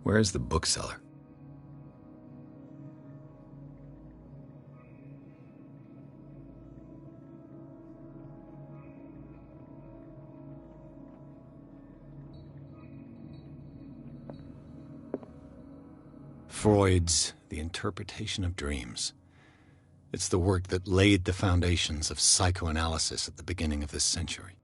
Where's the bookseller? Freud's The Interpretation of Dreams. It's the work that laid the foundations of psychoanalysis at the beginning of this century.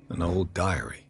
An old diary.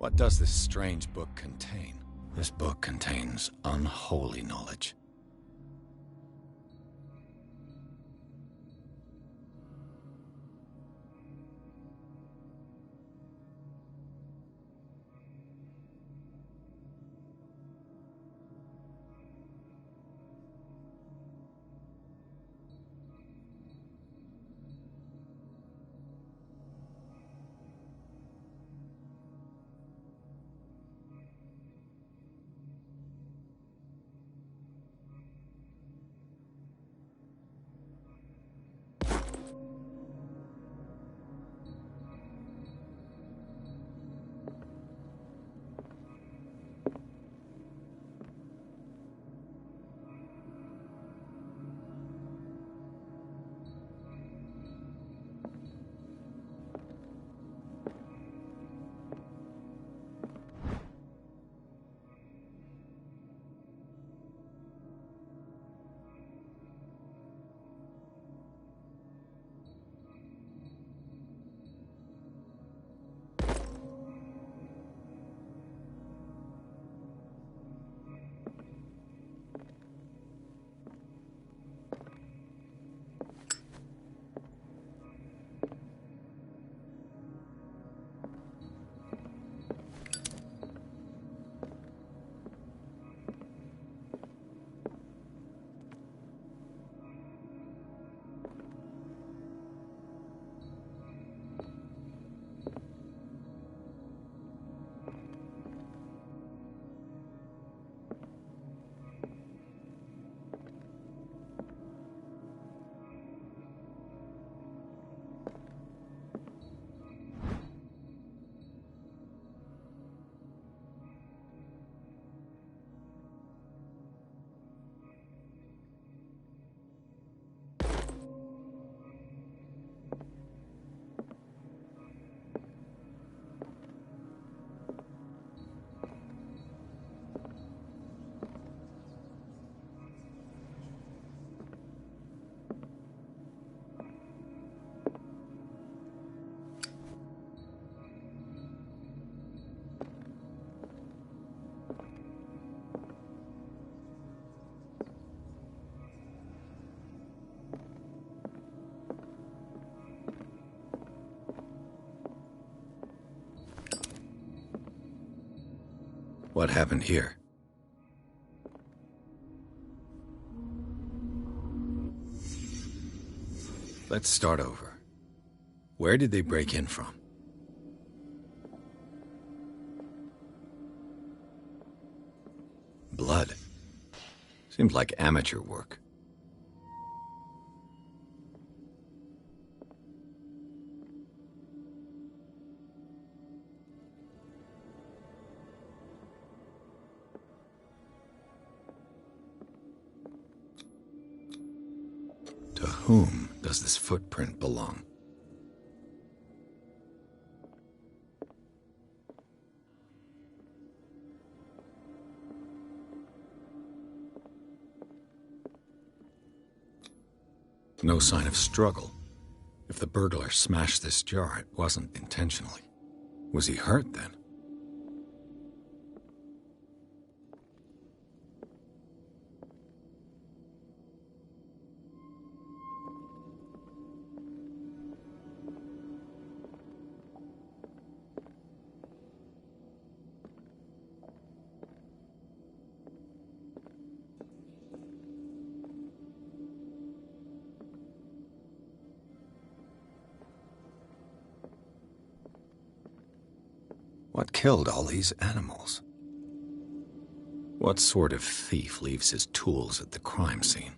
What does this strange book contain? This book contains unholy knowledge. What happened here? Let's start over. Where did they break in from? Blood. Seems like amateur work. To whom does this footprint belong? No sign of struggle. If the burglar smashed this jar, it wasn't intentionally. Was he hurt then? What killed all these animals? What sort of thief leaves his tools at the crime scene?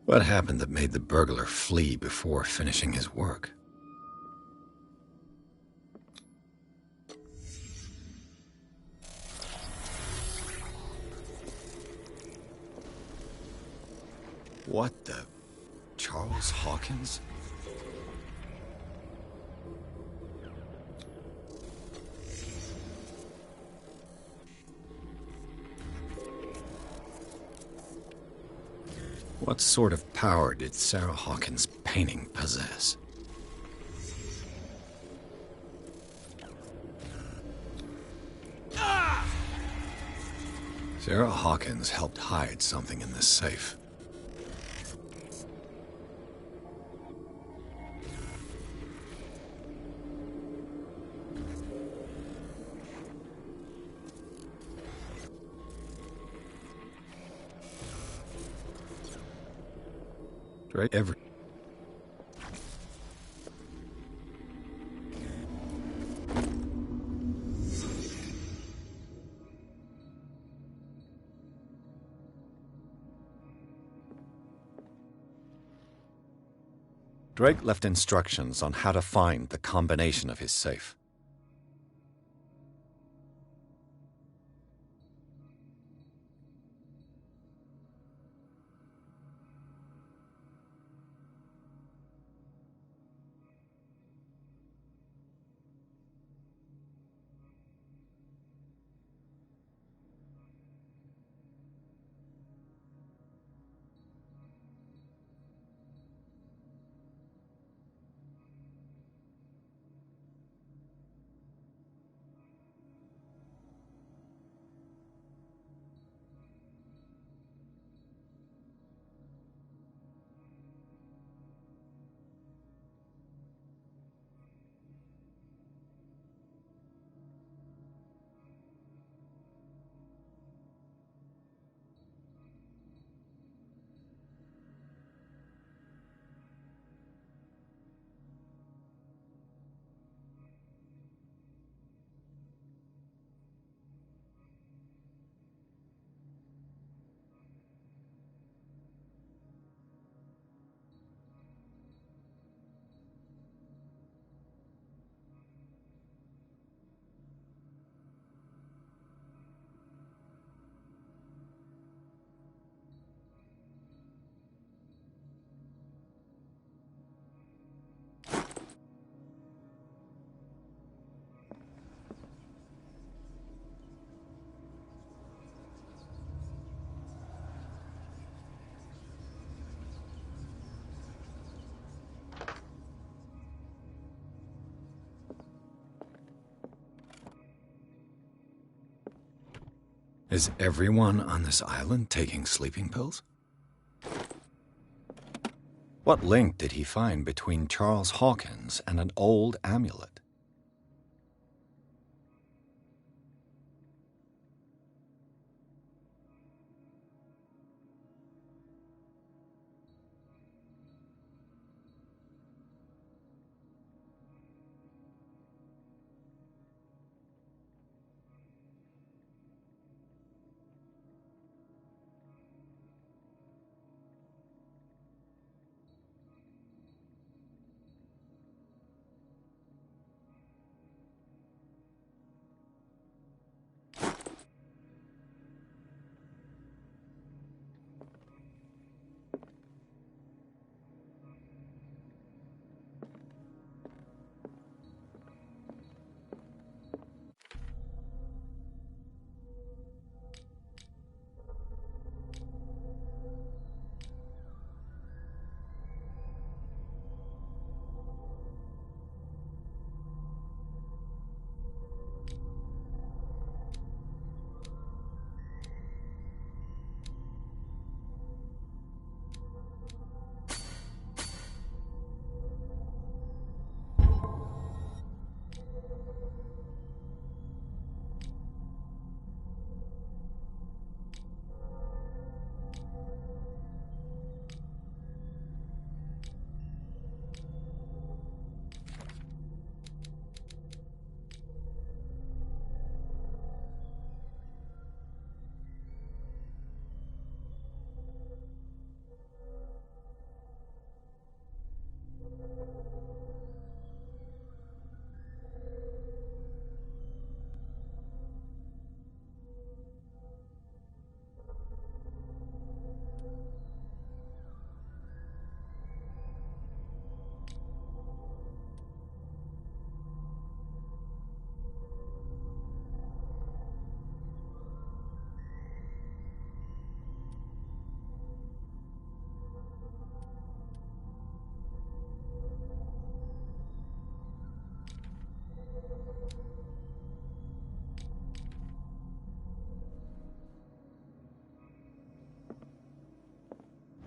What happened that made the burglar flee before finishing his work? What the... Charles Hawkins? What sort of power did Sarah Hawkins' painting possess? Sarah Hawkins helped hide something in this safe. Right? Drake left instructions on how to find the combination of his safe. Is everyone on this island taking sleeping pills? What link did he find between Charles Hawkins and an old amulet?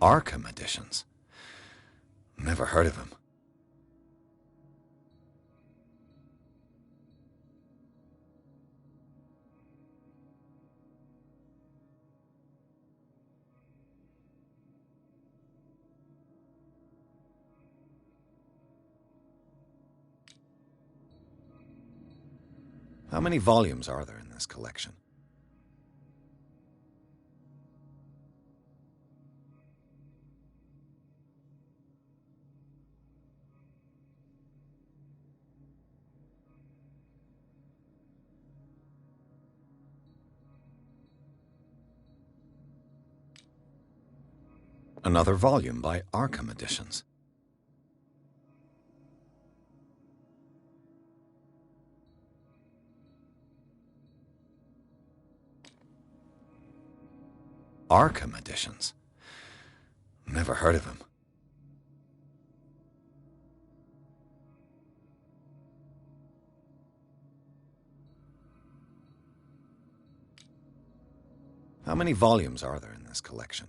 Arkham editions. Never heard of him. How many volumes are there in this collection? Another volume by Arkham Editions. Arkham Editions. Never heard of him. How many volumes are there in this collection?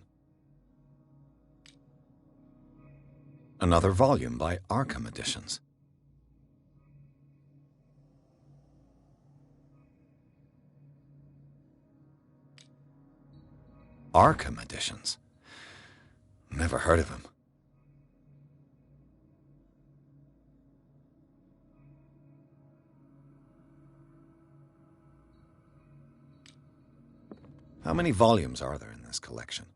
Another volume by Arkham Editions. Arkham Editions. Never heard of him. How many volumes are there in this collection?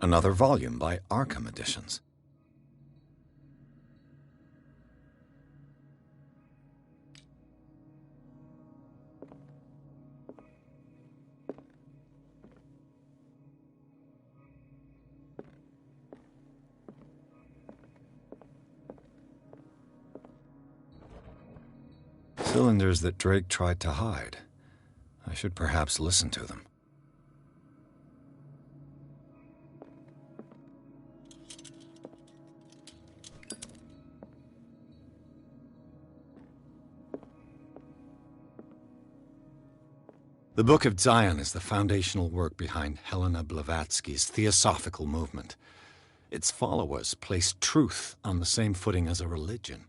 Another volume by Arkham Editions. Cylinders that Drake tried to hide. I should perhaps listen to them. The Book of Zion is the foundational work behind Helena Blavatsky's theosophical movement. Its followers place truth on the same footing as a religion.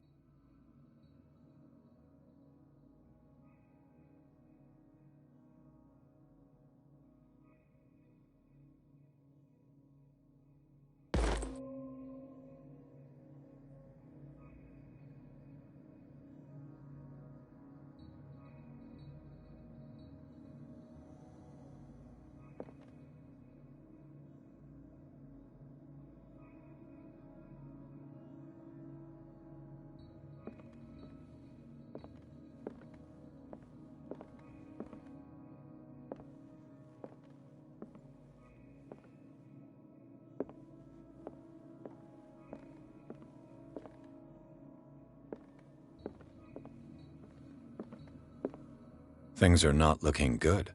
Things are not looking good.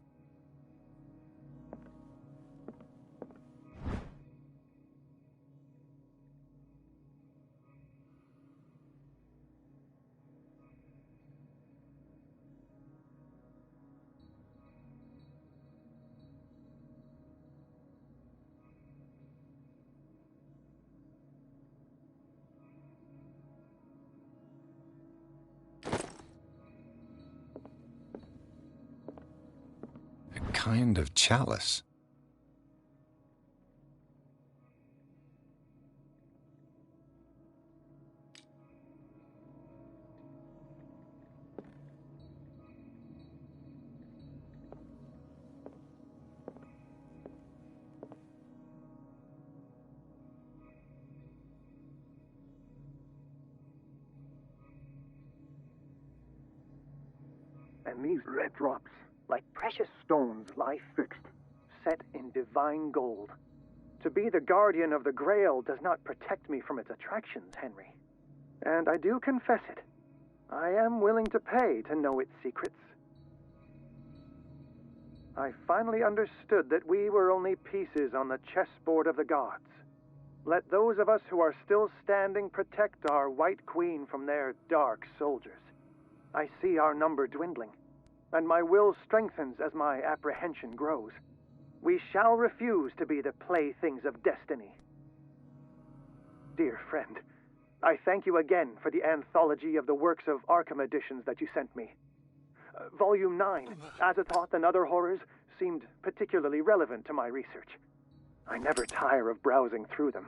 Kind of chalice. And these red drops, like precious stones, lie fixed, set in divine gold. To be the guardian of the Grail does not protect me from its attractions, Henry. And I do confess it. I am willing to pay to know its secrets. I finally understood that we were only pieces on the chessboard of the gods. Let those of us who are still standing protect our White Queen from their dark soldiers. I see our number dwindling, and my will strengthens as my apprehension grows. We shall refuse to be the playthings of destiny. Dear friend, I thank you again for the anthology of the works of Arkham editions that you sent me. Volume 9, Azathoth and Other Horrors, seemed particularly relevant to my research. I never tire of browsing through them.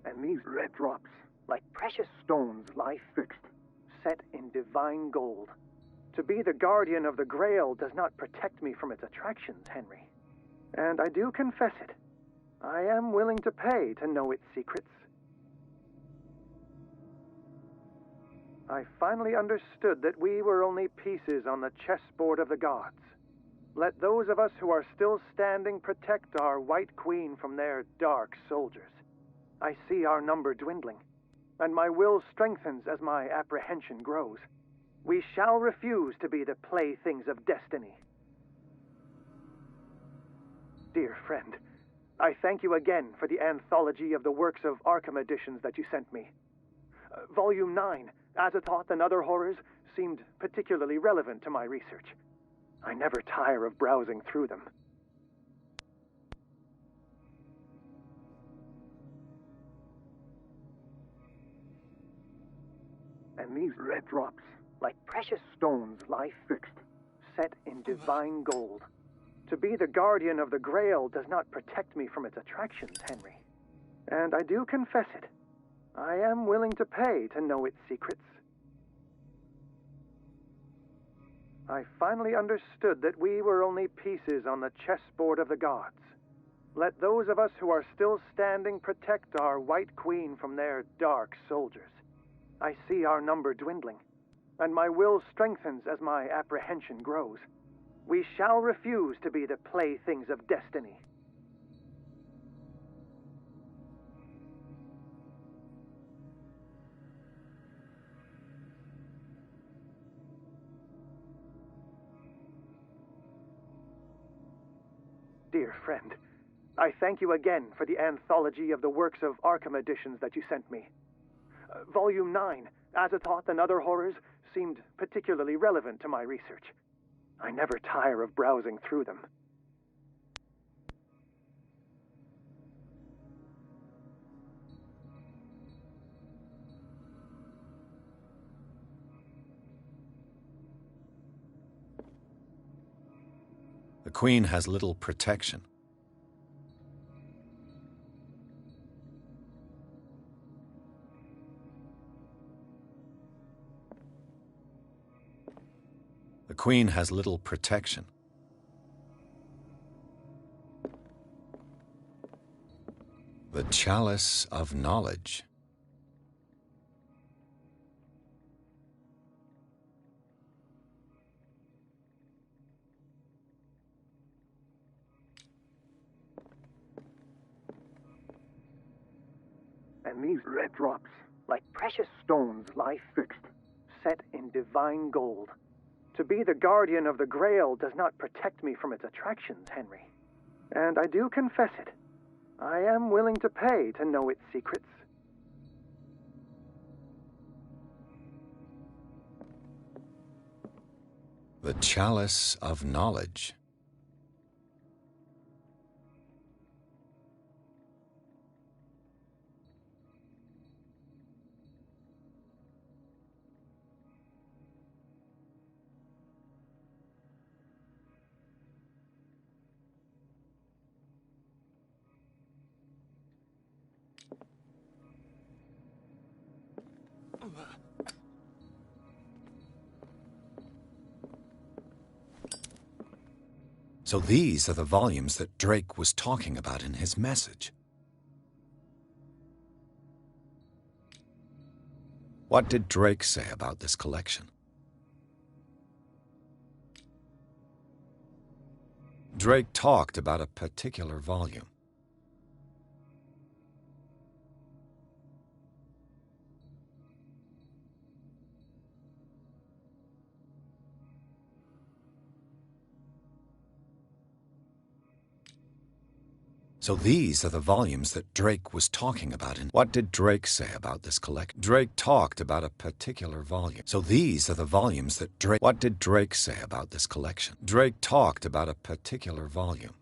And these red drops, like precious stones, lie fixed, set in divine gold. To be the guardian of the Grail does not protect me from its attractions, Henry. And I do confess it. I am willing to pay to know its secrets. I finally understood that we were only pieces on the chessboard of the gods. Let those of us who are still standing protect our White Queen from their dark soldiers. I see our number dwindling, and my will strengthens as my apprehension grows. We shall refuse to be the playthings of destiny. Dear friend, I thank you again for the anthology of the works of Arkham editions that you sent me. Volume 9, Azathoth and Other Horrors, seemed particularly relevant to my research. I never tire of browsing through them. And these red drops, like precious stones, lie fixed, set in divine gold. To be the guardian of the Grail does not protect me from its attractions, Henry. And I do confess it. I am willing to pay to know its secrets. I finally understood that we were only pieces on the chessboard of the gods. Let those of us who are still standing protect our White Queen from their dark soldiers. I see our number dwindling, and my will strengthens as my apprehension grows. We shall refuse to be the playthings of destiny. Dear friend, I thank you again for the anthology of the works of Arkham editions that you sent me. Volume 9, Azathoth and Other Horrors, seemed particularly relevant to my research. I never tire of browsing through them. The Queen has little protection. The Queen has little protection. The Chalice of Knowledge. And these red drops, like precious stones, lie fixed, set in divine gold. To be the guardian of the Grail does not protect me from its attractions, Henry. And I do confess it. I am willing to pay to know its secrets. The Chalice of Knowledge. So these are the volumes that Drake was talking about in his message. What did Drake say about this collection? Drake talked about a particular volume. So these are the volumes that Drake was talking about in... What did Drake say about this collection? Drake talked about a particular volume. So these are the volumes that Drake... What did Drake say about this collection? Drake talked about a particular volume.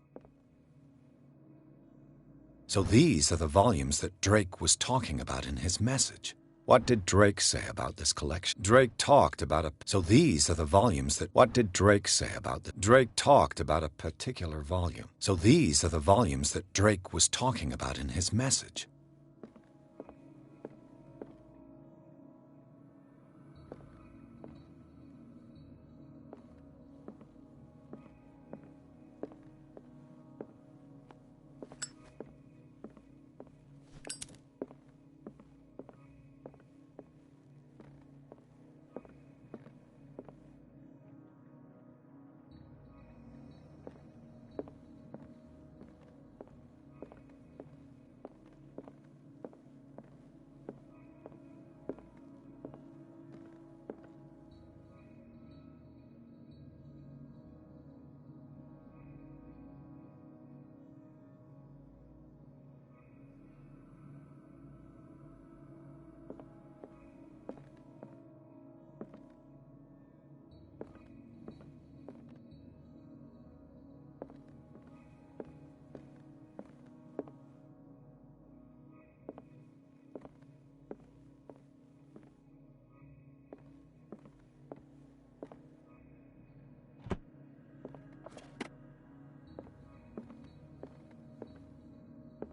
So these are the volumes that Drake was talking about in his message. What did Drake say about this collection? Drake talked about a... So these are the volumes that... What did Drake say about the... Drake talked about a particular volume. So these are the volumes that Drake was talking about in his message.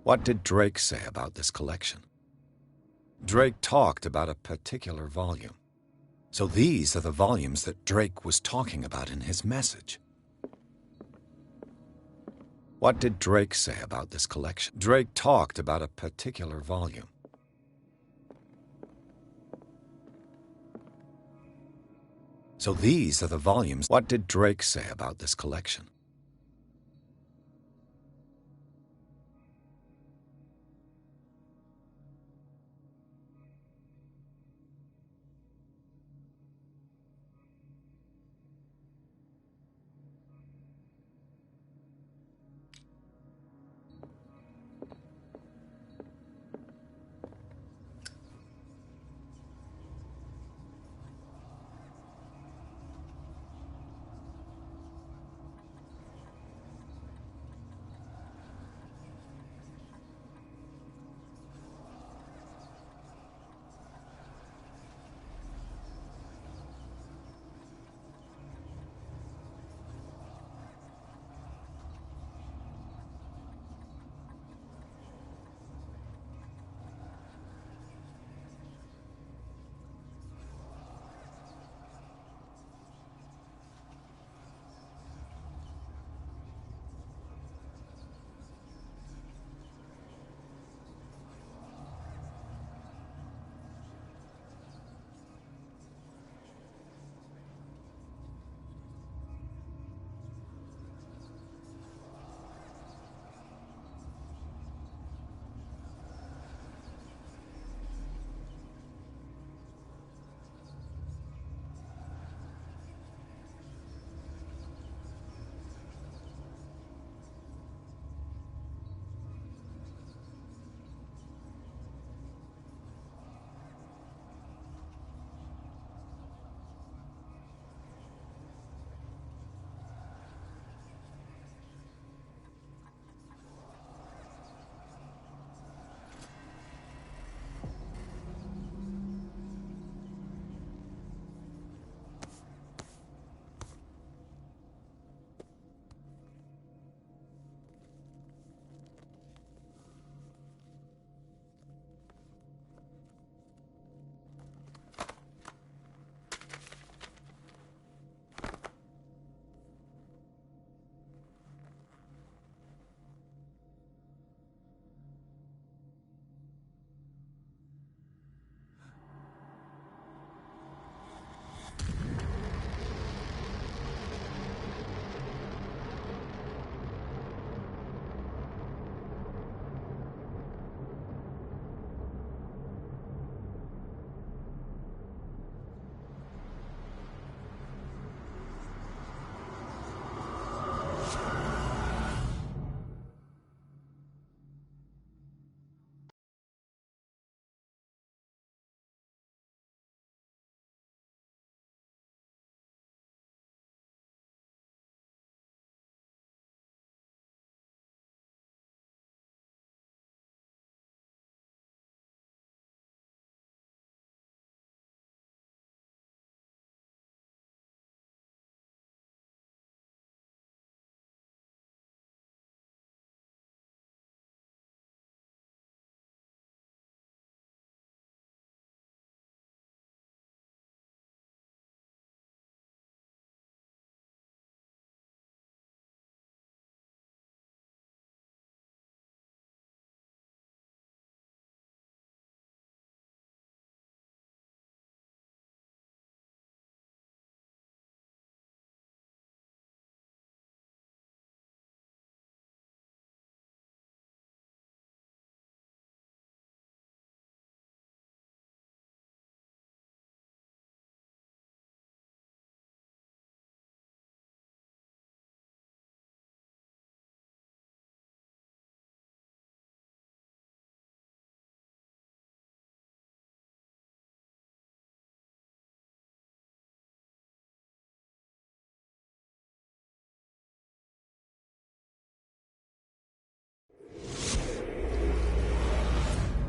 What did Drake say about this collection? Drake talked about a particular volume. So these are the volumes that Drake was talking about in his message. What did Drake say about this collection? Drake talked about a particular volume. So these are the volumes. What did Drake say about this collection?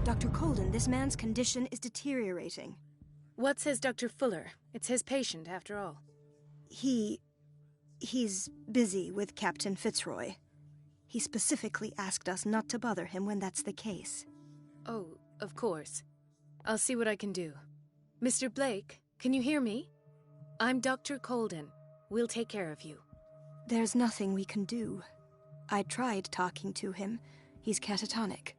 Dr. Colden, this man's condition is deteriorating. What says Dr. Fuller? It's his patient, after all. He's busy with Captain Fitzroy. He specifically asked us not to bother him when that's the case. Oh, of course. I'll see what I can do. Mr. Blake, can you hear me? I'm Dr. Colden. We'll take care of you. There's nothing we can do. I tried talking to him. He's catatonic.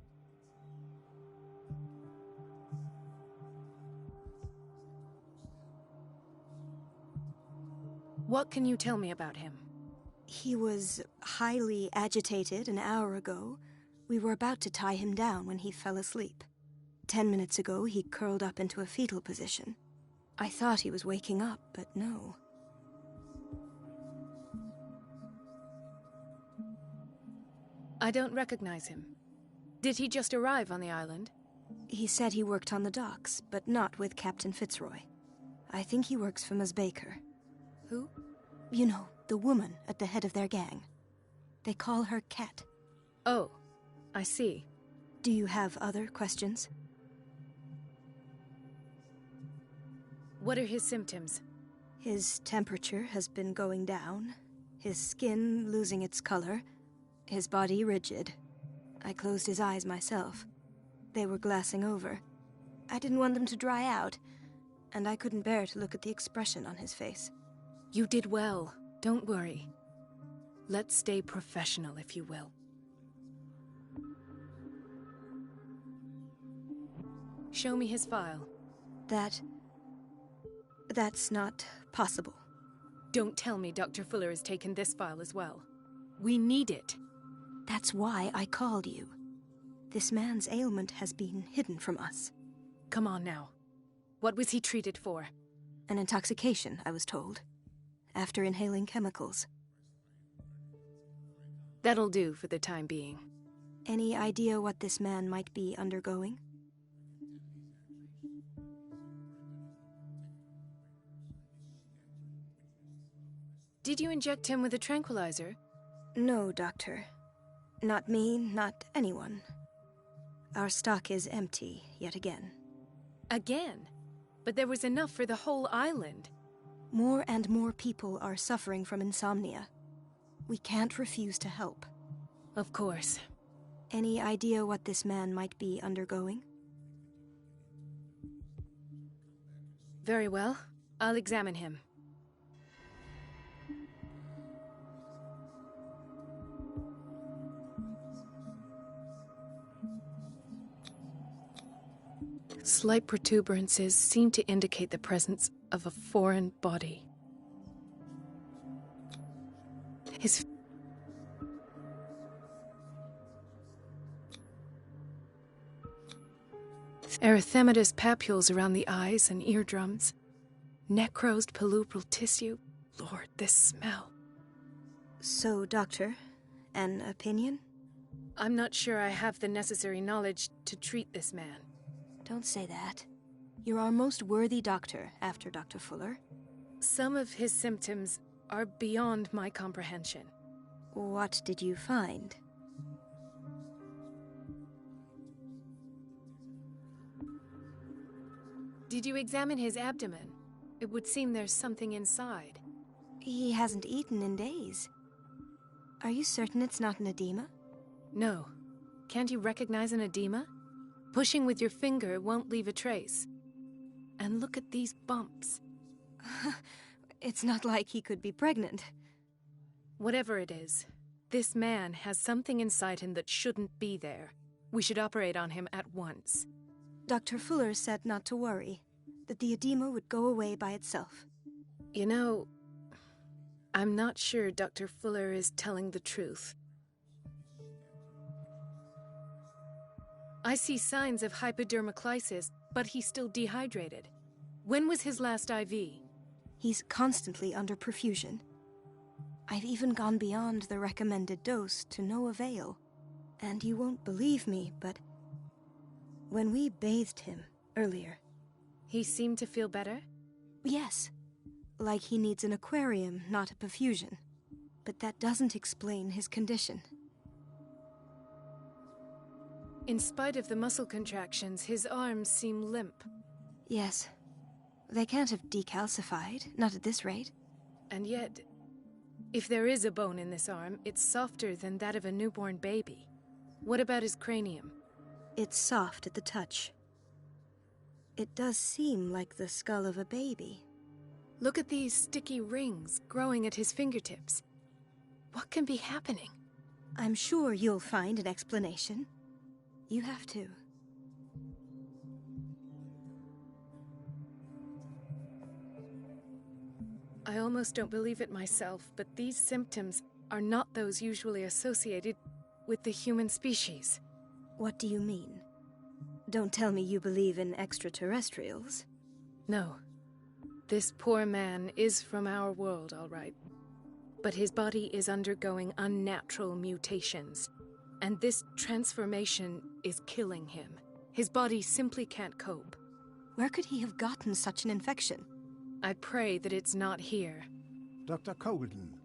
What can you tell me about him? He was highly agitated an hour ago. We were about to tie him down when he fell asleep. 10 minutes ago, he curled up into a fetal position. I thought he was waking up, but no. I don't recognize him. Did he just arrive on the island? He said he worked on the docks, but not with Captain Fitzroy. I think he works for Ms. Baker. Who? You know, the woman at the head of their gang. They call her Cat. Oh, I see. Do you have other questions? What are his symptoms? His temperature has been going down, his skin losing its color, his body rigid. I closed his eyes myself. They were glassing over. I didn't want them to dry out, and I couldn't bear to look at the expression on his face. You did well. Don't worry. Let's stay professional, if you will. Show me his file. That's not possible. Don't tell me Dr. Fuller has taken this file as well. We need it. That's why I called you. This man's ailment has been hidden from us. Come on now. What was he treated for? An intoxication, I was told. After inhaling chemicals. That'll do for the time being. Any idea what this man might be undergoing? Did you inject him with a tranquilizer? No, Doctor. Not me, not anyone. Our stock is empty, yet again. Again? But there was enough for the whole island. More and more people are suffering from insomnia. We can't refuse to help. Of course. Any idea what this man might be undergoing? Very well. I'll examine him. Slight protuberances seem to indicate the presence of a foreign body. His erythematous papules around the eyes and eardrums. Necrosed palpebral tissue. Lord, this smell. So, Doctor, an opinion? I'm not sure I have the necessary knowledge to treat this man. Don't say that. You're our most worthy doctor after Dr. Fuller. Some of his symptoms are beyond my comprehension. What did you find? Did you examine his abdomen? It would seem there's something inside. He hasn't eaten in days. Are you certain it's not an edema? No. Can't you recognize an edema? Pushing with your finger won't leave a trace. And look at these bumps. It's not like he could be pregnant. Whatever it is, this man has something inside him that shouldn't be there. We should operate on him at once. Dr. Fuller said not to worry, that the edema would go away by itself. You know, I'm not sure Dr. Fuller is telling the truth. I see signs of hypodermoclysis, but he's still dehydrated. When was his last IV? He's constantly under perfusion. I've even gone beyond the recommended dose to no avail. And you won't believe me, but when we bathed him earlier... He seemed to feel better? Yes. Like he needs an aquarium, not a perfusion. But that doesn't explain his condition. In spite of the muscle contractions, his arms seem limp. Yes. They can't have decalcified, not at this rate. And yet, If there is a bone in this arm, it's softer than that of a newborn baby. What about his cranium? It's soft at the touch. It does seem like the skull of a baby. Look at these sticky rings growing at his fingertips. What can be happening? I'm sure you'll find an explanation. You have to. I almost don't believe it myself, but these symptoms are not those usually associated with the human species. What do you mean? Don't tell me you believe in extraterrestrials. No. This poor man is from our world, all right. But his body is undergoing unnatural mutations, and this transformation is killing him. His body simply can't cope. Where could he have gotten such an infection? I pray that it's not here. Dr. Colden,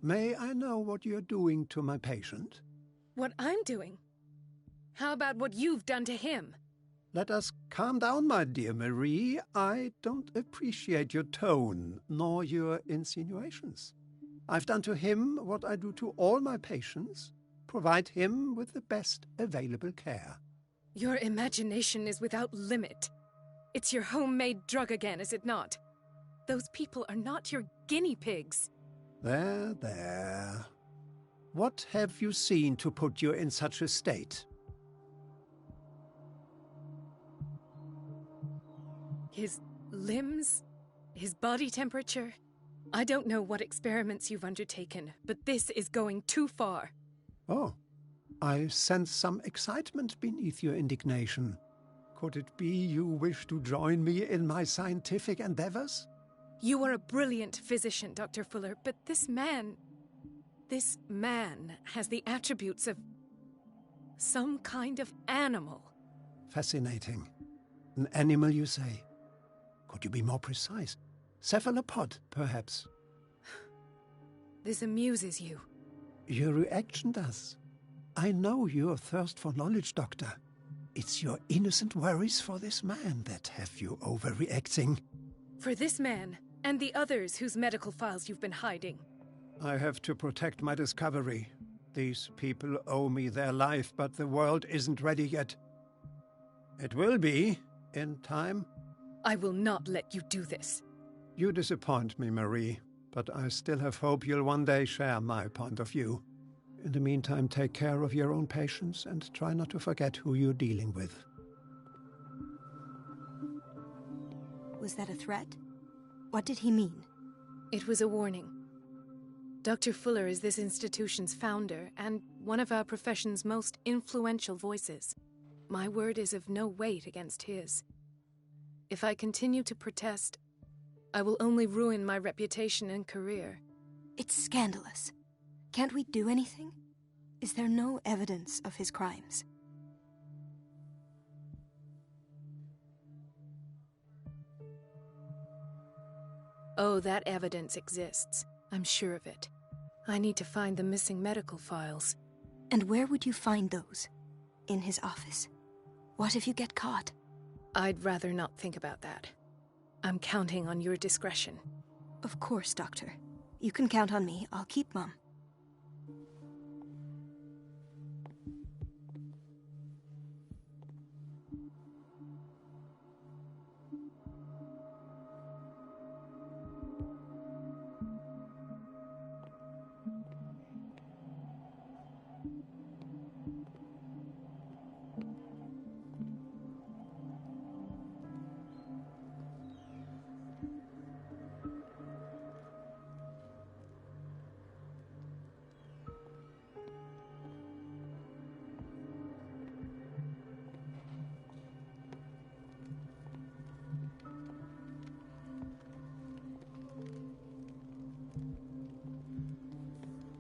may I know what you're doing to my patient? What I'm doing? How about what you've done to him? Let us calm down, my dear Marie. I don't appreciate your tone, nor your insinuations. I've done to him what I do to all my patients, provide him with the best available care. Your imagination is without limit. It's your homemade drug again, is it not? Those people are not your guinea pigs. There, there. What have you seen to put you in such a state? His limbs? His body temperature? I don't know what experiments you've undertaken, but this is going too far. Oh, I sense some excitement beneath your indignation. Could it be you wish to join me in my scientific endeavors? You are a brilliant physician, Dr. Fuller, but this man has the attributes of some kind of animal. Fascinating. An animal, you say? Could you be more precise? Cephalopod, perhaps? This amuses you. Your reaction does. I know your thirst for knowledge, Doctor. It's your innocent worries for this man that have you overreacting. For this man, and the others whose medical files you've been hiding. I have to protect my discovery. These people owe me their life, but the world isn't ready yet. It will be, in time. I will not let you do this. You disappoint me, Marie, but I still have hope you'll one day share my point of view. In the meantime, take care of your own patients and try not to forget who you're dealing with. Was that a threat? What did he mean? It was a warning. Dr. Fuller is this institution's founder and one of our profession's most influential voices. My word is of no weight against his. If I continue to protest, I will only ruin my reputation and career. It's scandalous. Can't we do anything? Is there no evidence of his crimes? Oh, that evidence exists. I'm sure of it. I need to find the missing medical files. And where would you find those? In his office? What if you get caught? I'd rather not think about that. I'm counting on your discretion. Of course, Doctor. You can count on me. I'll keep mum.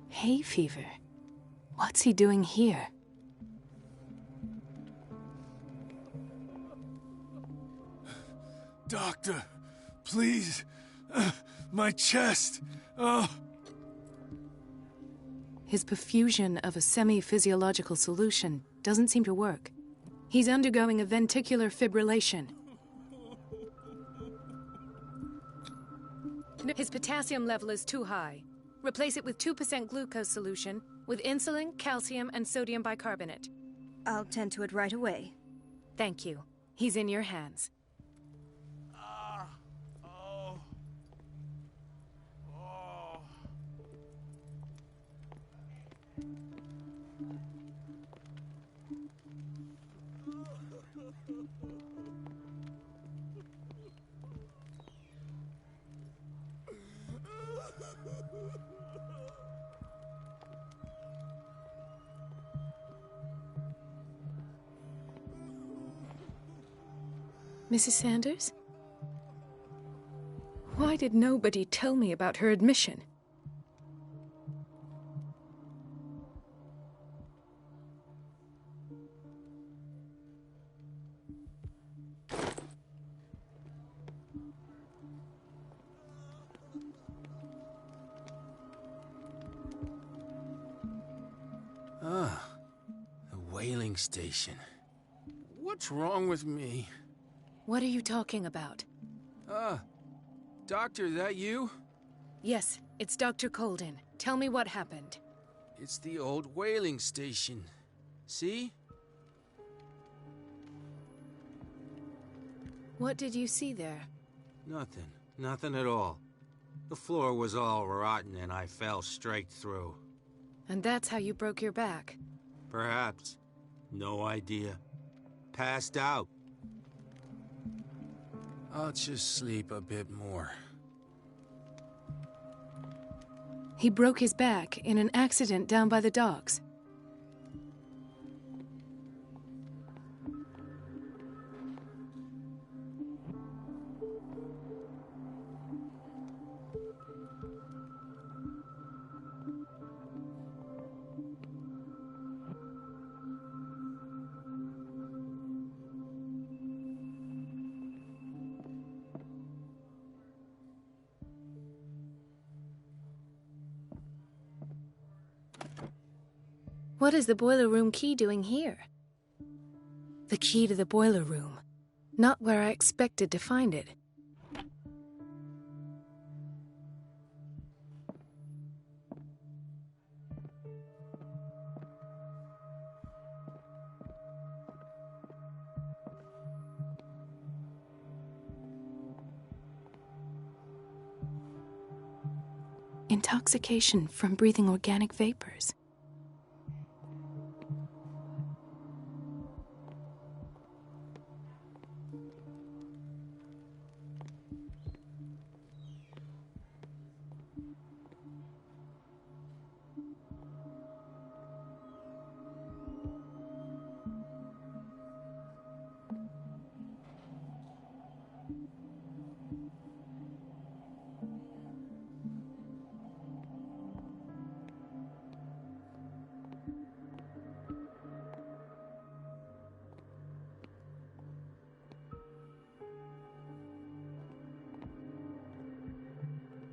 Hay fever? What's he doing here? Doctor, please. My chest. Oh. His perfusion of a semi-physiological solution doesn't seem to work. He's undergoing a ventricular fibrillation. His potassium level is too high. Replace it with 2% glucose solution with insulin, calcium, and sodium bicarbonate. I'll tend to it right away. Thank you. He's in your hands. Mrs. Sanders? Why did nobody tell me about her admission? Ah, the whaling station. What's wrong with me? What are you talking about? Doctor, that you? Yes, it's Dr. Colden. Tell me what happened. It's the old whaling station. See? What did you see there? Nothing. Nothing at all. The floor was all rotten and I fell straight through. And that's how you broke your back? Perhaps. No idea. Passed out. I'll just sleep a bit more. He broke his back in an accident down by the docks. What is the boiler room key doing here? The key to the boiler room. Not where I expected to find it. Intoxication from breathing organic vapors.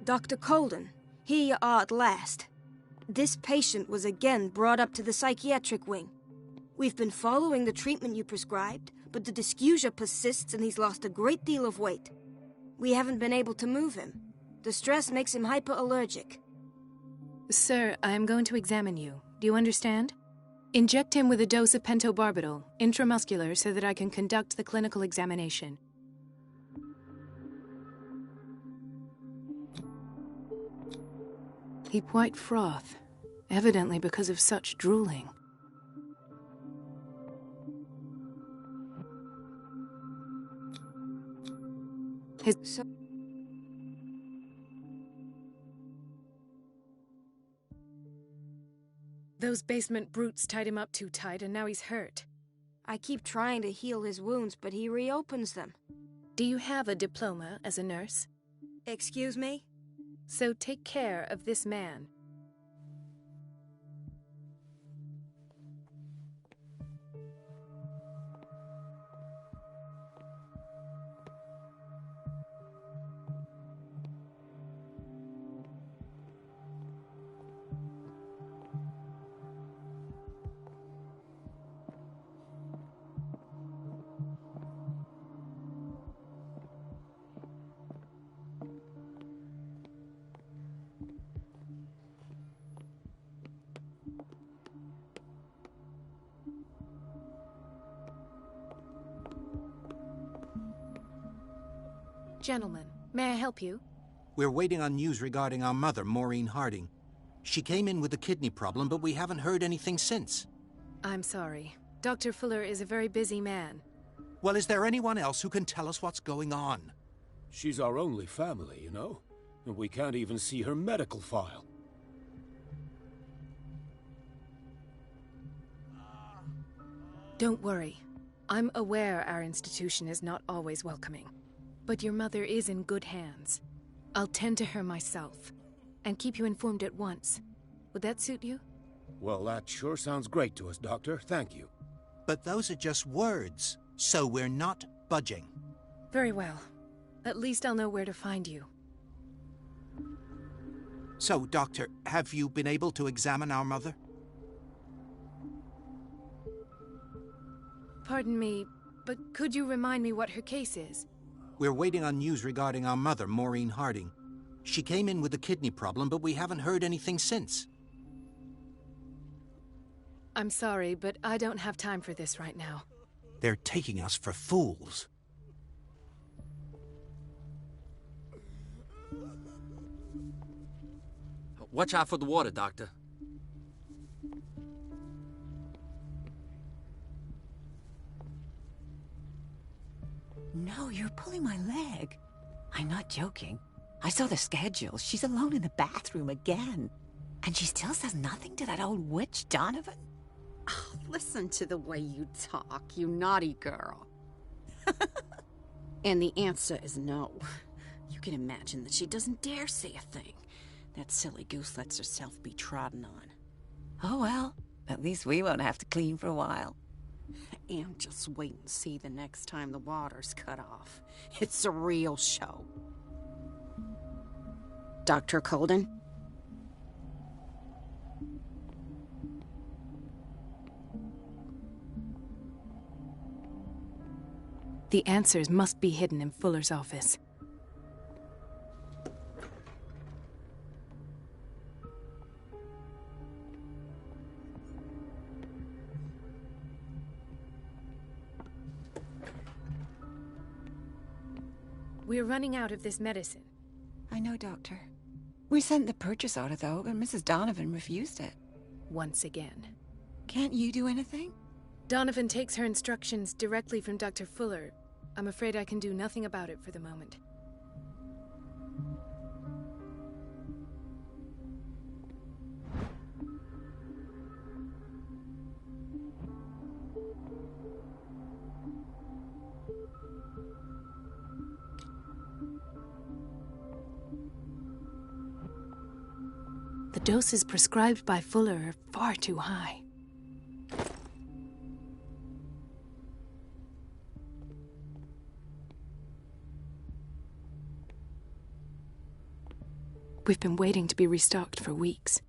Dr. Colden, here you are at last. This patient was again brought up to the psychiatric wing. We've been following the treatment you prescribed, but the dysgeusia persists and he's lost a great deal of weight. We haven't been able to move him. The stress makes him hyperallergic. Sir, I am going to examine you. Do you understand? Inject him with a dose of pentobarbital, intramuscular, so that I can conduct the clinical examination. Heap white froth, evidently because of such drooling. Those basement brutes tied him up too tight and now he's hurt. I keep trying to heal his wounds, but he reopens them. Do you have a diploma as a nurse? Excuse me? So take care of this man. Gentlemen, may I help you? We're waiting on news regarding our mother, Maureen Harding. She came in with a kidney problem, but we haven't heard anything since. I'm sorry. Dr. Fuller is a very busy man. Well, is there anyone else who can tell us what's going on? She's our only family, you know? And we can't even see her medical file. Don't worry. I'm aware our institution is not always welcoming. But your mother is in good hands. I'll tend to her myself, and keep you informed at once. Would that suit you? Well, that sure sounds great to us, Doctor. Thank you. But those are just words, so we're not budging. Very well. At least I'll know where to find you. So, Doctor, have you been able to examine our mother? Pardon me, but could you remind me what her case is? We're waiting on news regarding our mother, Maureen Harding. She came in with a kidney problem, but we haven't heard anything since. I'm sorry, but I don't have time for this right now. They're taking us for fools. Watch out for the water, Doctor. No, you're pulling my leg. I'm not joking. I saw the schedule. She's alone in the bathroom again. And she still says nothing to that old witch, Donovan? Oh, listen to the way you talk, you naughty girl. And the answer is no. You can imagine that she doesn't dare say a thing. That silly goose lets herself be trodden on. Oh well, at least we won't have to clean for a while. And just wait and see the next time the water's cut off. It's a real show. Dr. Colden? The answers must be hidden in Fuller's office. We're running out of this medicine. I know, Doctor. We sent the purchase order, though, but Mrs. Donovan refused it. Once again. Can't you do anything? Donovan takes her instructions directly from Dr. Fuller. I'm afraid I can do nothing about it for the moment. The doses prescribed by Fuller are far too high. We've been waiting to be restocked for weeks.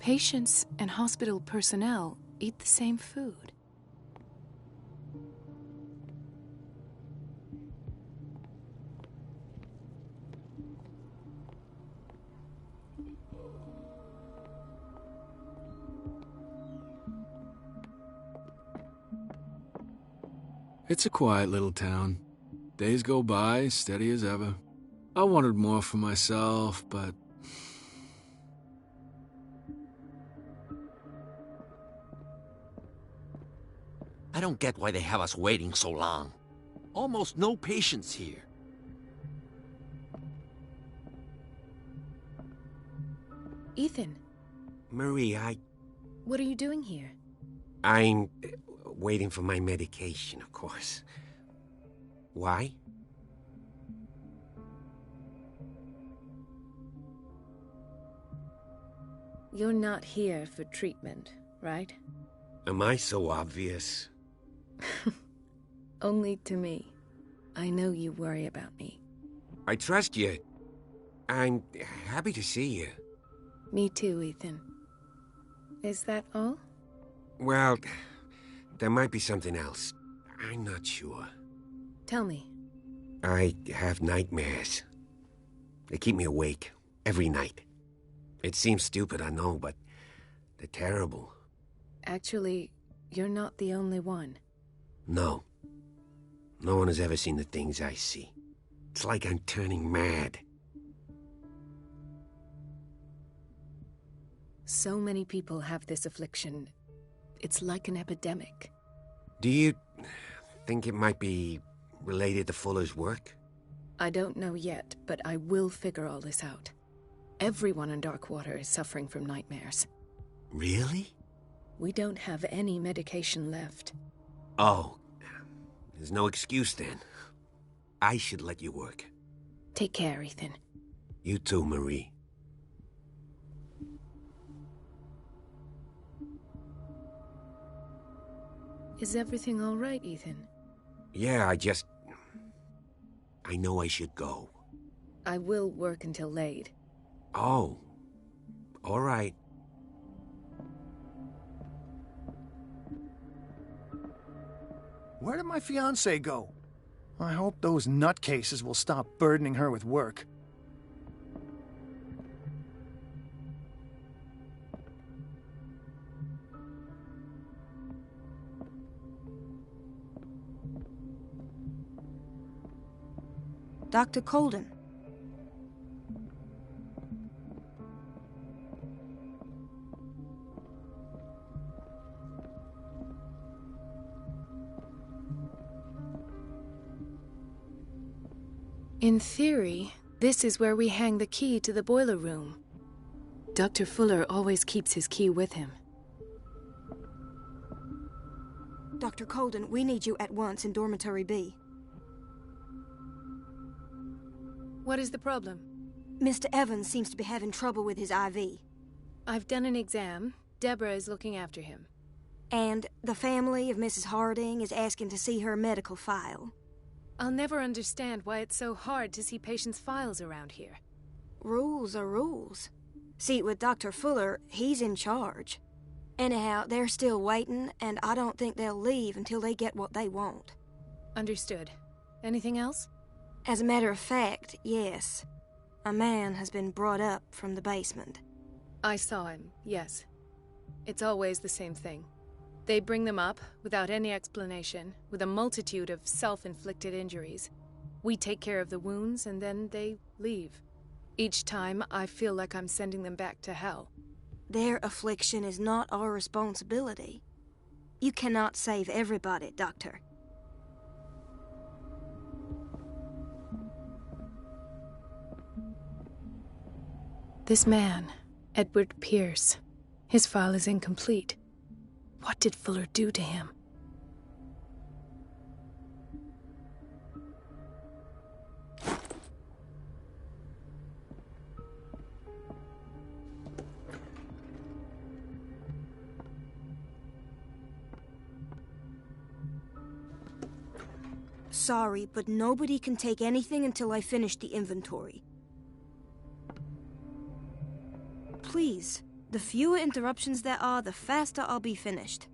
Patients and hospital personnel eat the same food. It's a quiet little town. Days go by, steady as ever. I wanted more for myself, but... I don't get why they have us waiting so long. Almost no patients here. Ethan. Marie, What are you doing here? I'm waiting for my medication, of course. Why? You're not here for treatment, right? Am I so obvious? Only to me. I know you worry about me. I trust you. I'm happy to see you. Me too, Ethan. Is that all? Well, there might be something else. I'm not sure. Tell me. I have nightmares. They keep me awake every night. It seems stupid, I know, but they're terrible. Actually, you're not the only one. No. No one has ever seen the things I see. It's like I'm turning mad. So many people have this affliction. It's like an epidemic. Do you think it might be related to Fuller's work? I don't know yet, but I will figure all this out. Everyone in Darkwater is suffering from nightmares. Really? We don't have any medication left. Oh, there's no excuse then. I should let you work. Take care, Ethan. You too, Marie. Is everything all right, Ethan? Yeah, I know I should go. I will work until late. Oh, all right. Where did my fiancée go? I hope those nutcases will stop burdening her with work. Dr. Colden. In theory, this is where we hang the key to the boiler room. Dr. Fuller always keeps his key with him. Dr. Colden, we need you at once in Dormitory B. What is the problem? Mr. Evans seems to be having trouble with his IV. I've done an exam. Deborah is looking after him. And the family of Mrs. Harding is asking to see her medical file. I'll never understand why it's so hard to see patients' files around here. Rules are rules. See, with Dr. Fuller, he's in charge. Anyhow, they're still waiting, and I don't think they'll leave until they get what they want. Understood. Anything else? As a matter of fact, yes. A man has been brought up from the basement. I saw him, yes. It's always the same thing. They bring them up, without any explanation, with a multitude of self-inflicted injuries. We take care of the wounds, and then they leave. Each time, I feel like I'm sending them back to hell. Their affliction is not our responsibility. You cannot save everybody, Doctor. This man, Edward Pierce, his file is incomplete. What did Fuller do to him? Sorry, but nobody can take anything until I finish the inventory. Please, the fewer interruptions there are, the faster I'll be finished.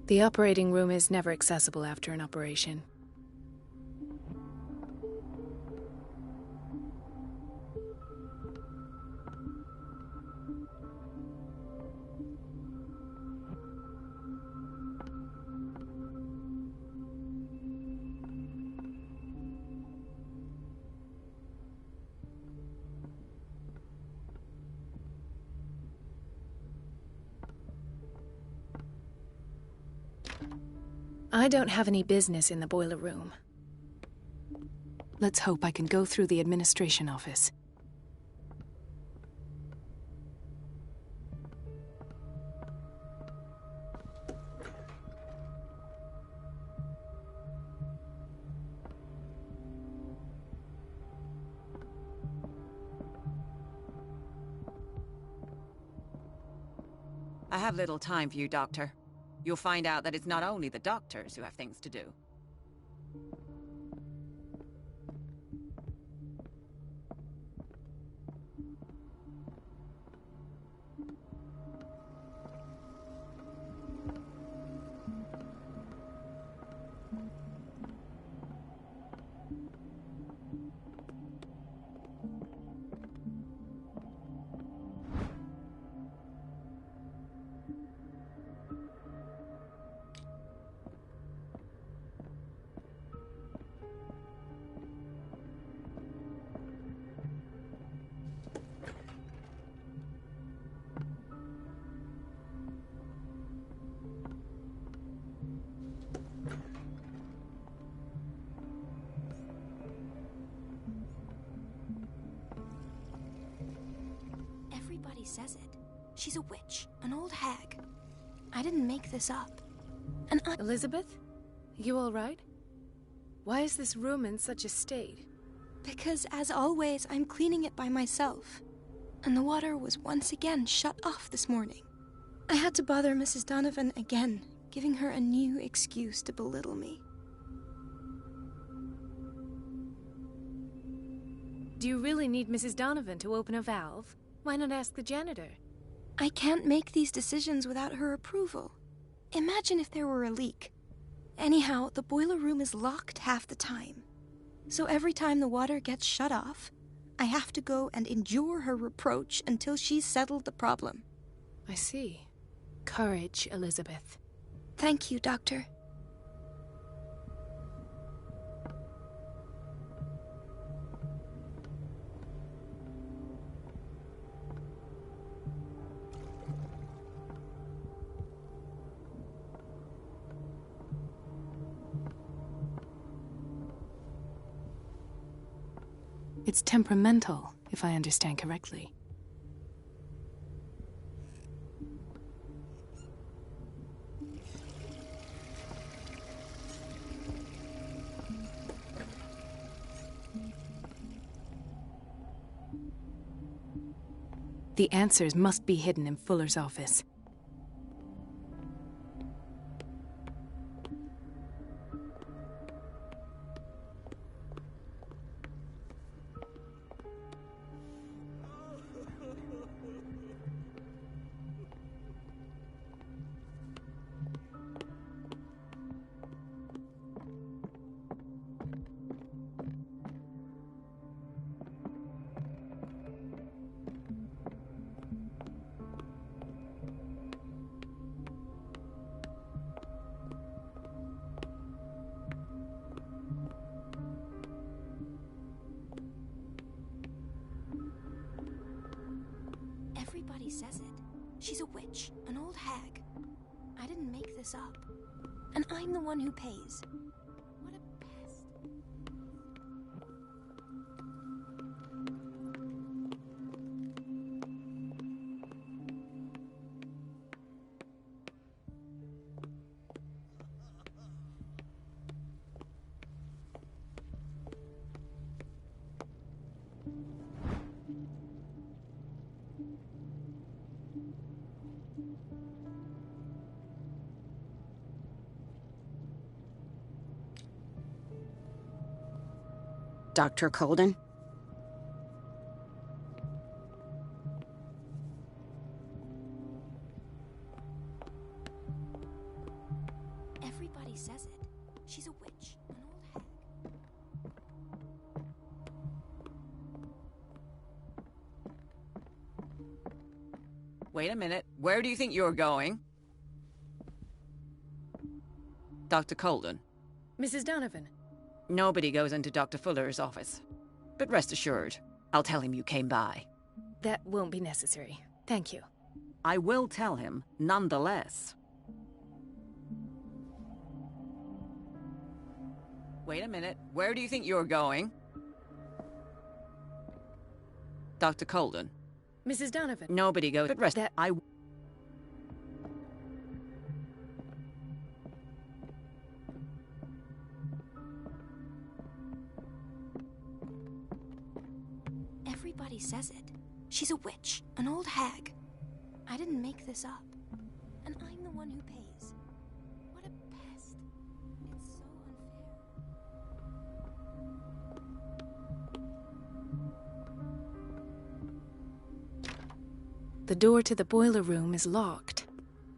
The operating room is never accessible after an operation. I don't have any business in the boiler room. Let's hope I can go through the administration office. I have little time for you, Doctor. You'll find out that it's not only the doctors who have things to do. Everybody says it. She's a witch, an old hag. I didn't make this up. And I— Elizabeth? You all right? Why is this room in such a state? Because, as always, I'm cleaning it by myself. And the water was once again shut off this morning. I had to bother Mrs. Donovan again, giving her a new excuse to belittle me. Do you really need Mrs. Donovan to open a valve? Why not ask the janitor? I can't make these decisions without her approval. Imagine if there were a leak. Anyhow, the boiler room is locked half the time. So every time the water gets shut off, I have to go and endure her reproach until she's settled the problem. I see. Courage, Elizabeth. Thank you, Doctor. It's temperamental, if I understand correctly. The answers must be hidden in Fuller's office. Everybody says it. She's a witch, an old hag. I didn't make this up. And I'm the one who pays. What a pest. Dr. Colden? Everybody says it. She's a witch, an old hag. Wait a minute. Where do you think you're going? Dr. Colden. Mrs. Donovan. Nobody goes into Dr. Fuller's office. But rest assured, I'll tell him you came by. That won't be necessary. Thank you. I will tell him, nonetheless. Wait a minute. Where do you think you're going? Dr. Colden. Mrs. Donovan. Nobody goes, but rest that I... Everybody says it. She's a witch, an old hag. I didn't make this up. And I'm the one who pays. The door to the boiler room is locked.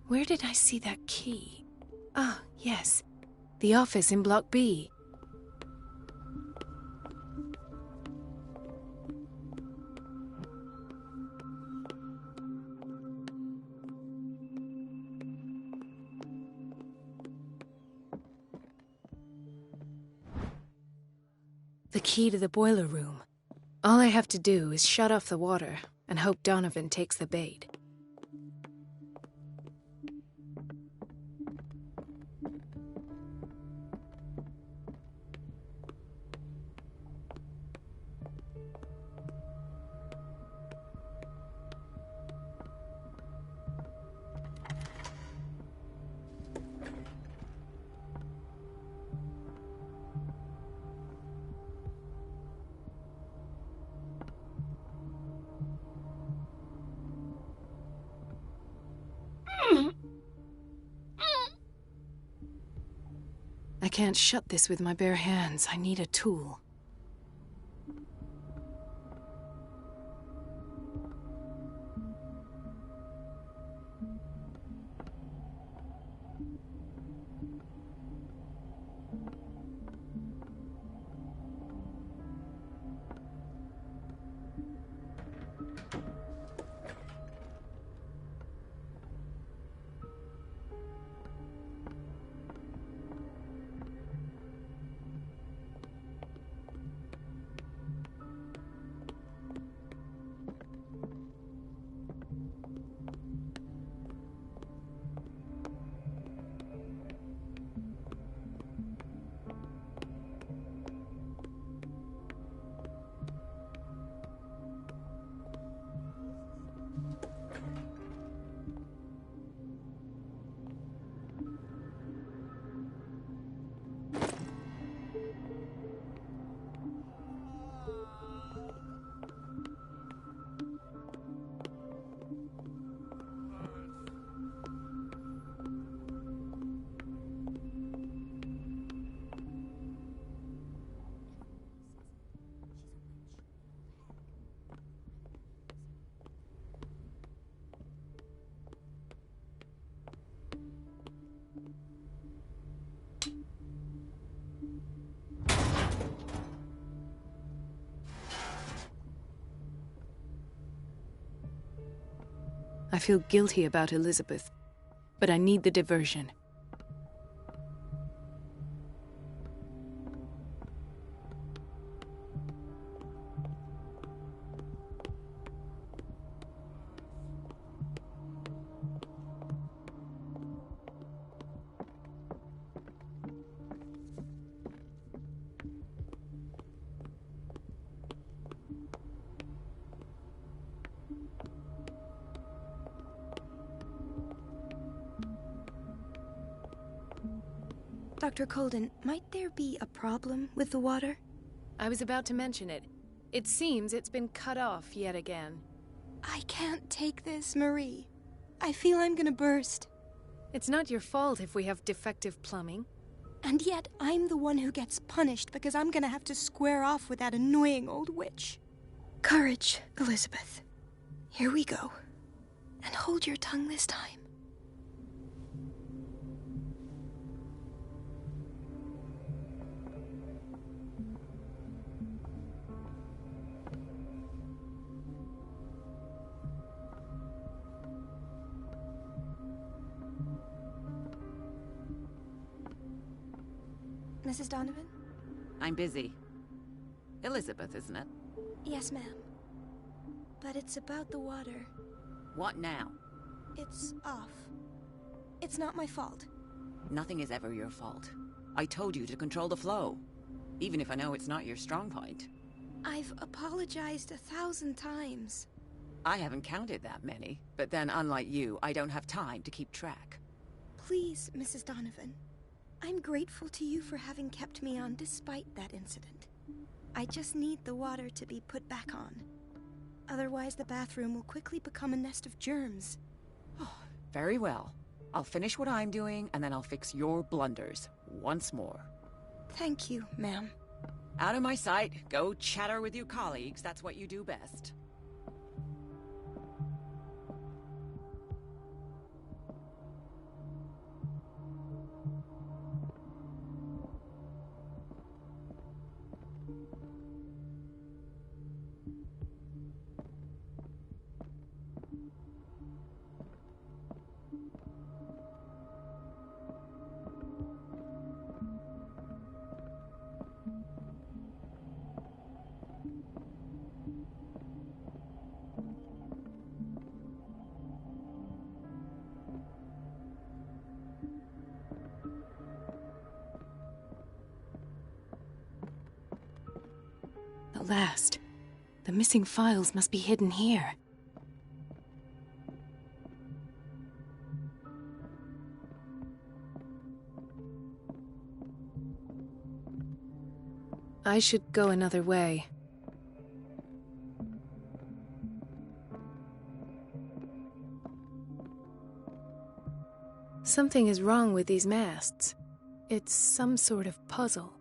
Where did I see that key? Ah, yes. The office in Block B. The key to the boiler room. All I have to do is shut off the water and hope Donovan takes the bait. I can't shut this with my bare hands. I need a tool. I feel guilty about Elizabeth, but I need the diversion. Dr. Colden, might there be a problem with the water? I was about to mention it. It seems it's been cut off yet again. I can't take this, Marie. I feel I'm gonna burst. It's not your fault if we have defective plumbing. And yet, I'm the one who gets punished because I'm gonna have to square off with that annoying old witch. Courage, Elizabeth. Here we go. And hold your tongue this time. Mrs. Donovan? I'm busy. Elizabeth, isn't it? Yes, ma'am. But it's about the water. What now? It's off. It's not my fault. Nothing is ever your fault. I told you to control the flow, even if I know it's not your strong point. I've apologized 1,000 times. I haven't counted that many, but then unlike you, I don't have time to keep track. Please, Mrs. Donovan. I'm grateful to you for having kept me on despite that incident. I just need the water to be put back on. Otherwise, the bathroom will quickly become a nest of germs. Oh, very well. I'll finish what I'm doing, and then I'll fix your blunders once more. Thank you, ma'am. Out of my sight. Go chatter with your colleagues. That's what you do best. last. The missing files must be hidden here. I should go another way. Something is wrong with these masts. It's some sort of puzzle.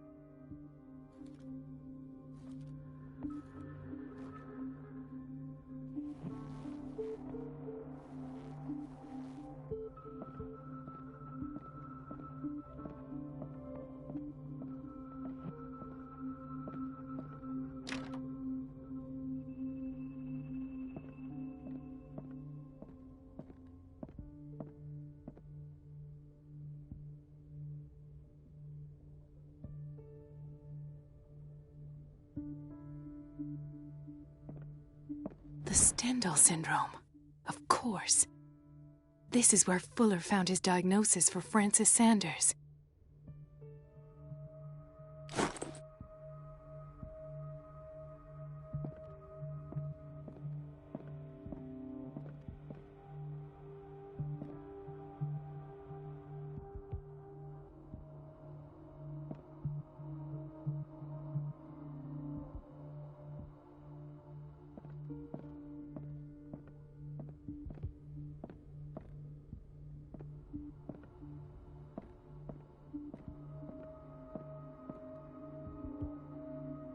The Stendhal syndrome. Of course. This is where Fuller found his diagnosis for Francis Sanders.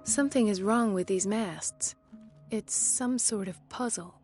Something is wrong with these masts. It's some sort of puzzle.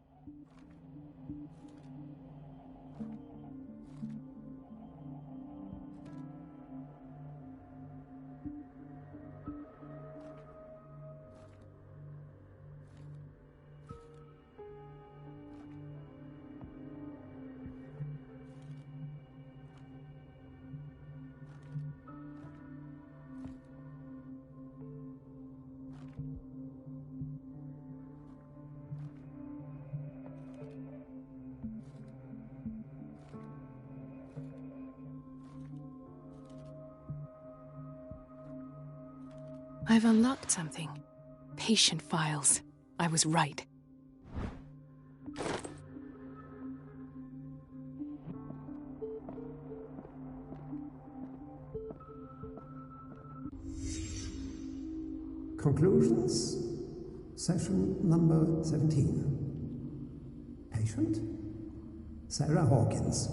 I've unlocked something. Patient files. I was right. Conclusions. Session number 17. Patient? Sarah Hawkins.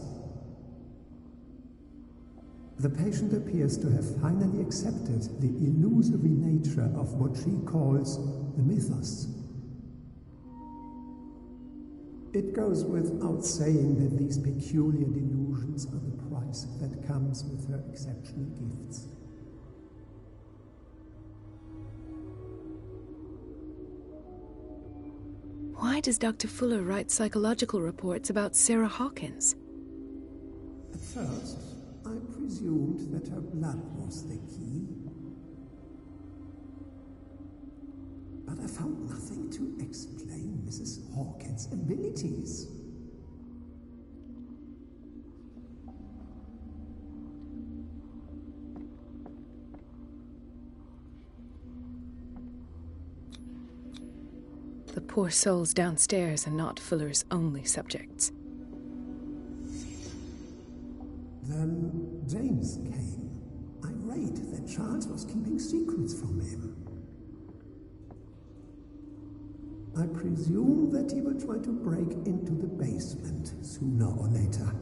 The patient appears to have finally accepted the illusory nature of what she calls the mythos. It goes without saying that these peculiar delusions are the price that comes with her exceptional gifts. Why does Dr. Fuller write psychological reports about Sarah Hawkins? At first, I presumed that her blood was the key. But I found nothing to explain Mrs. Hawkins' abilities. The poor souls downstairs are not Fuller's only subjects. Then James came, irate that Charles was keeping secrets from him. I presume that he will try to break into the basement sooner or later.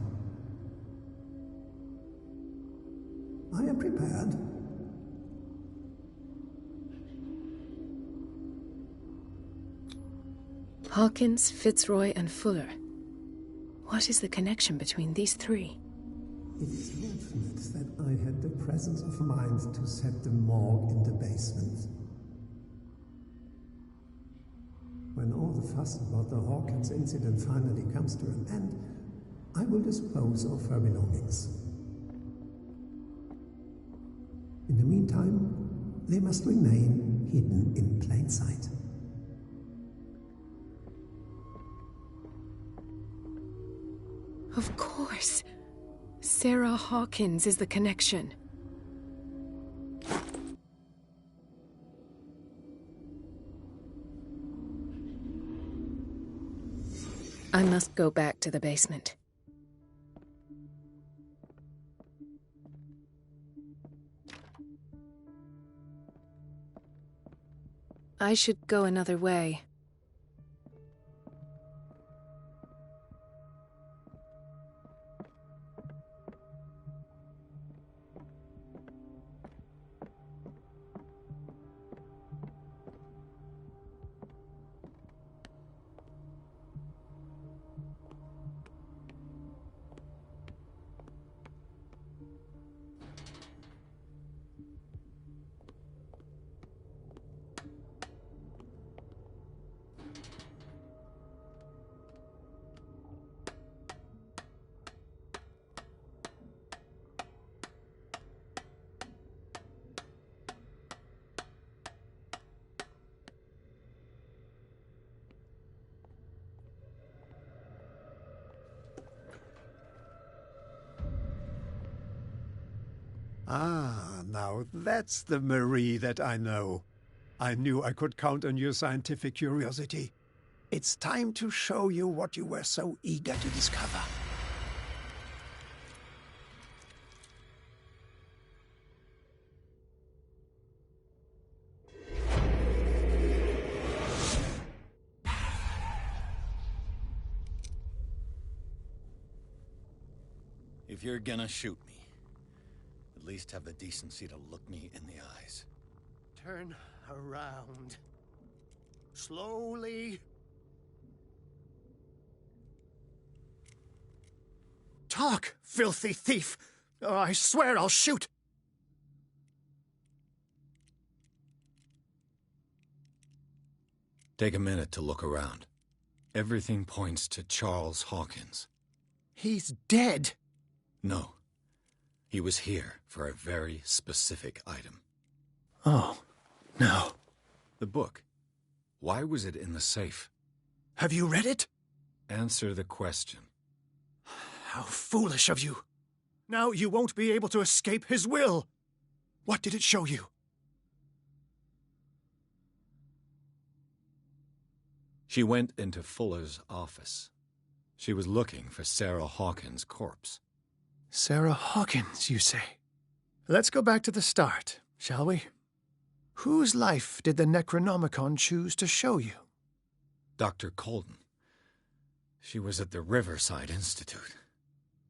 I am prepared. Hawkins, Fitzroy, and Fuller. What is the connection between these three? It is fortunate that I had the presence of mind to set the morgue in the basement. When all the fuss about the Hawkins incident finally comes to an end, I will dispose of her belongings. In the meantime, they must remain hidden in plain sight. Of course. Sarah Hawkins is the connection. I must go back to the basement. I should go another way. Ah, now that's the Marie that I know. I knew I could count on your scientific curiosity. It's time to show you what you were so eager to discover. If you're gonna shoot me, at least have the decency to look me in the eyes. Turn around. Slowly. Talk, filthy thief! Or I swear I'll shoot! Take a minute to look around. Everything points to Charles Hawkins. He's dead! No. He was here for a very specific item. Oh, no. The book. Why was it in the safe? Have you read it? Answer the question. How foolish of you. Now you won't be able to escape his will. What did it show you? She went into Fuller's office. She was looking for Sarah Hawkins' corpse. Sarah Hawkins, you say? Let's go back to the start, shall we? Whose life did the Necronomicon choose to show you? Dr. Colden. She was at the Riverside Institute.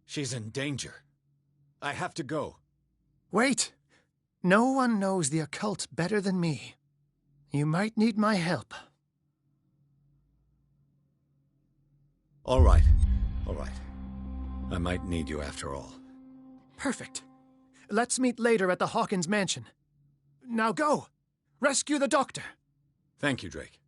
She's in danger. I have to go. Wait. No one knows the occult better than me. You might need my help. All right. All right. I might need you after all. Perfect. Let's meet later at the Hawkins mansion. Now go! Rescue the doctor! Thank you, Drake.